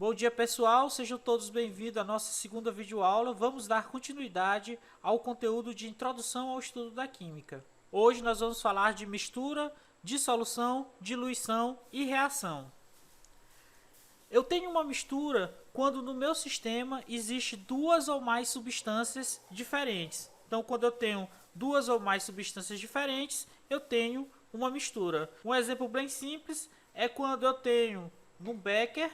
Bom dia pessoal, sejam todos bem-vindos à nossa segunda videoaula. Vamos dar continuidade ao conteúdo de introdução ao estudo da química. Hoje nós vamos falar de mistura, dissolução, diluição e reação. Eu tenho uma mistura quando no meu sistema existe duas ou mais substâncias diferentes. Então, quando eu tenho duas ou mais substâncias diferentes, eu tenho uma mistura. Um exemplo bem simples é quando eu tenho num becker,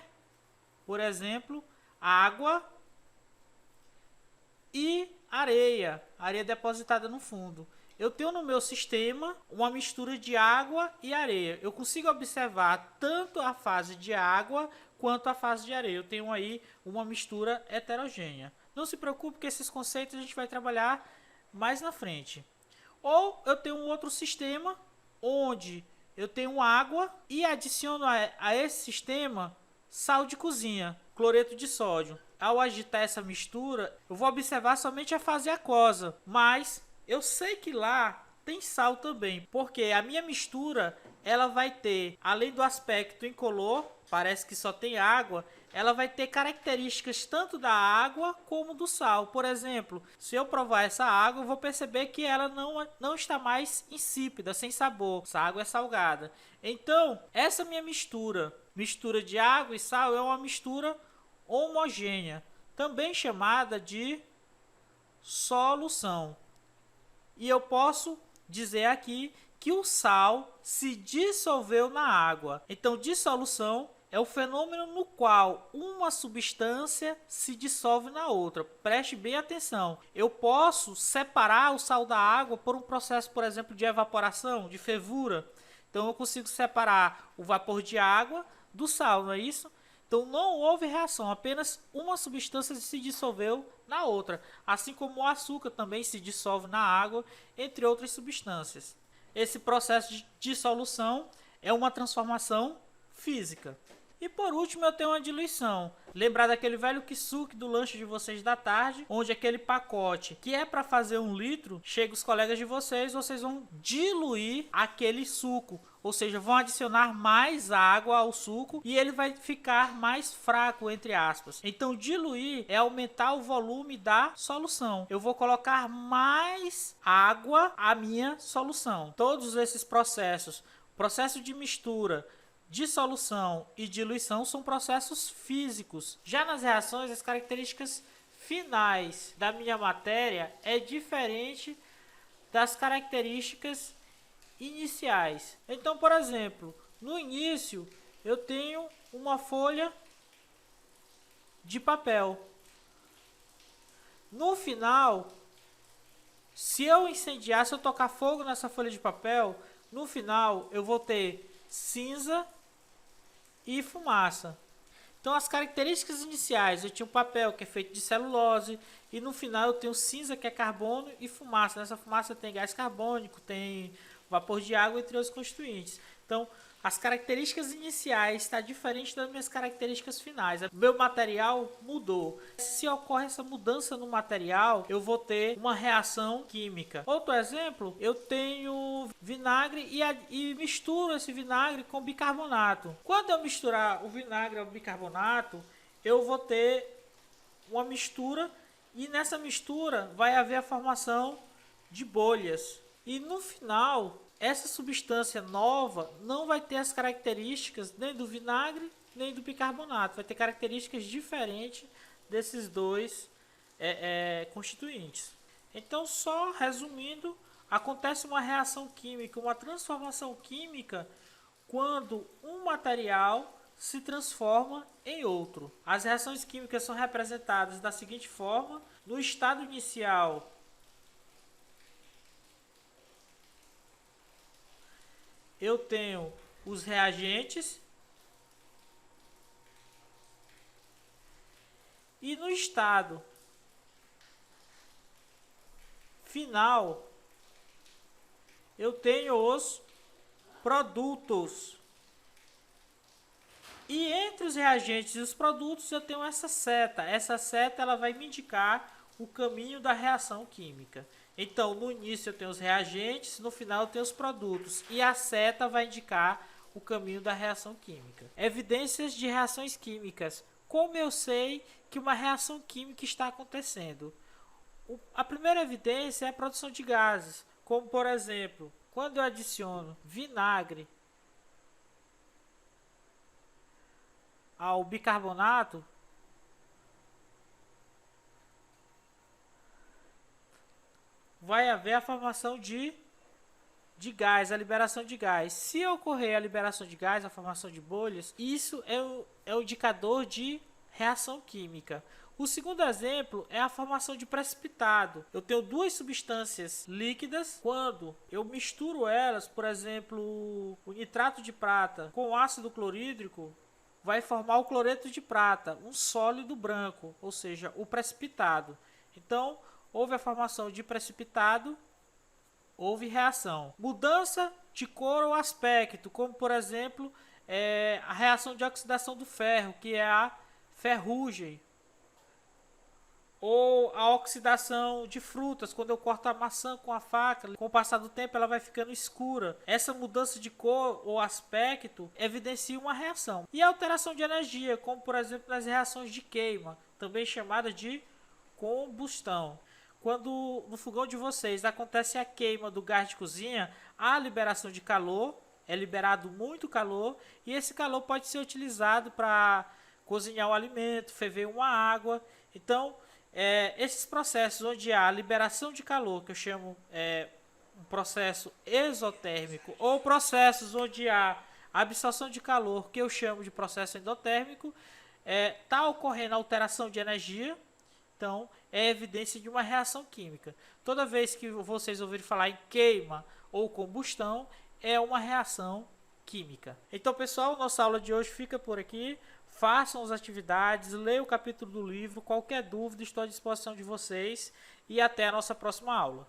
por exemplo, água e areia depositada no fundo. Eu tenho no meu sistema uma mistura de água e areia. Eu consigo observar tanto a fase de água quanto a fase de areia. Eu tenho aí uma mistura heterogênea. Não se preocupe que esses conceitos a gente vai trabalhar mais na frente. Ou eu tenho um outro sistema onde eu tenho água e adiciono a esse sistema sal de cozinha, cloreto de sódio. Ao agitar essa mistura, eu vou observar somente a fase aquosa, mas eu sei que lá tem sal também, porque a minha mistura ela vai ter, além do aspecto incolor, parece que só tem água, ela vai ter características tanto da água como do sal. Por exemplo, se eu provar essa água, eu vou perceber que ela não está mais insípida, sem sabor. Essa água é salgada. Então, essa minha mistura de água e sal é uma mistura homogênea, também chamada de solução. E eu posso dizer aqui que o sal se dissolveu na água. Então, dissolução é o fenômeno no qual uma substância se dissolve na outra. Preste bem atenção. Eu posso separar o sal da água por um processo, por exemplo, de evaporação, de fervura. Então, eu consigo separar o vapor de água do sal, não é isso? Então, não houve reação, apenas uma substância se dissolveu na outra. Assim como o açúcar também se dissolve na água, entre outras substâncias. Esse processo de dissolução é uma transformação física. E por último eu tenho uma diluição. Lembrar daquele velho kisuke do lanche de vocês da tarde, onde aquele pacote que é para fazer 1 litro, chega os colegas de vocês vão diluir aquele suco. Ou seja, vão adicionar mais água ao suco e ele vai ficar mais fraco, entre aspas. Então diluir é aumentar o volume da solução. Eu vou colocar mais água à minha solução. Todos esses processos, processo de mistura, dissolução e diluição são processos físicos. Já nas reações, as características finais da minha matéria é diferente das características iniciais. Então, por exemplo, no início eu tenho uma folha de papel. No final, se eu incendiar, se eu tocar fogo nessa folha de papel, no final eu vou ter cinza e fumaça. Então as características iniciais, eu tinha um papel que é feito de celulose e no final eu tenho cinza que é carbono e fumaça. Nessa fumaça tem gás carbônico, tem vapor de água, entre outros constituintes. Então as características iniciais estão diferentes das minhas características finais. O meu material mudou. Se ocorre essa mudança no material, eu vou ter uma reação química. Outro exemplo, eu tenho vinagre e misturo esse vinagre com bicarbonato. Quando eu misturar o vinagre ao bicarbonato, eu vou ter uma mistura e nessa mistura vai haver a formação de bolhas. E no final, essa substância nova não vai ter as características nem do vinagre nem do bicarbonato. Vai ter características diferentes desses dois constituintes. Então, só resumindo, acontece uma reação química, uma transformação química quando um material se transforma em outro. As reações químicas são representadas da seguinte forma: no estado inicial, eu tenho os reagentes e no estado final eu tenho os produtos. E entre os reagentes e os produtos eu tenho essa seta. Essa seta ela vai me indicar o caminho da reação química. Então, no início eu tenho os reagentes, no final eu tenho os produtos. E a seta vai indicar o caminho da reação química. Evidências de reações químicas. como eu sei que uma reação química está acontecendo? A primeira evidência é a produção de gases, como por exemplo, quando eu adiciono vinagre ao bicarbonato, vai haver a formação de gás, a liberação de gás. Se ocorrer a liberação de gás, a formação de bolhas, isso é um indicador de reação química. O segundo exemplo é a formação de precipitado. Eu tenho duas substâncias líquidas, quando eu misturo elas, por exemplo, o nitrato de prata com ácido clorídrico, vai formar o cloreto de prata, um sólido branco, ou seja, o precipitado. Então, houve a formação de precipitado, houve reação. Mudança de cor ou aspecto, como por exemplo, a reação de oxidação do ferro, que é a ferrugem. Ou a oxidação de frutas, quando eu corto a maçã com a faca, com o passar do tempo ela vai ficando escura. Essa mudança de cor ou aspecto evidencia uma reação. E a alteração de energia, como por exemplo nas reações de queima, também chamada de combustão. Quando no fogão de vocês acontece a queima do gás de cozinha, há liberação de calor, é liberado muito calor, e esse calor pode ser utilizado para cozinhar o alimento, ferver uma água. Então, esses processos onde há liberação de calor, que eu chamo um processo exotérmico, ou processos onde há absorção de calor, que eu chamo de processo endotérmico, está ocorrendo alteração de energia. Então, é evidência de uma reação química. Toda vez que vocês ouvirem falar em queima ou combustão, é uma reação química. Então, pessoal, nossa aula de hoje fica por aqui. Façam as atividades, leiam o capítulo do livro. Qualquer dúvida, estou à disposição de vocês. E até a nossa próxima aula.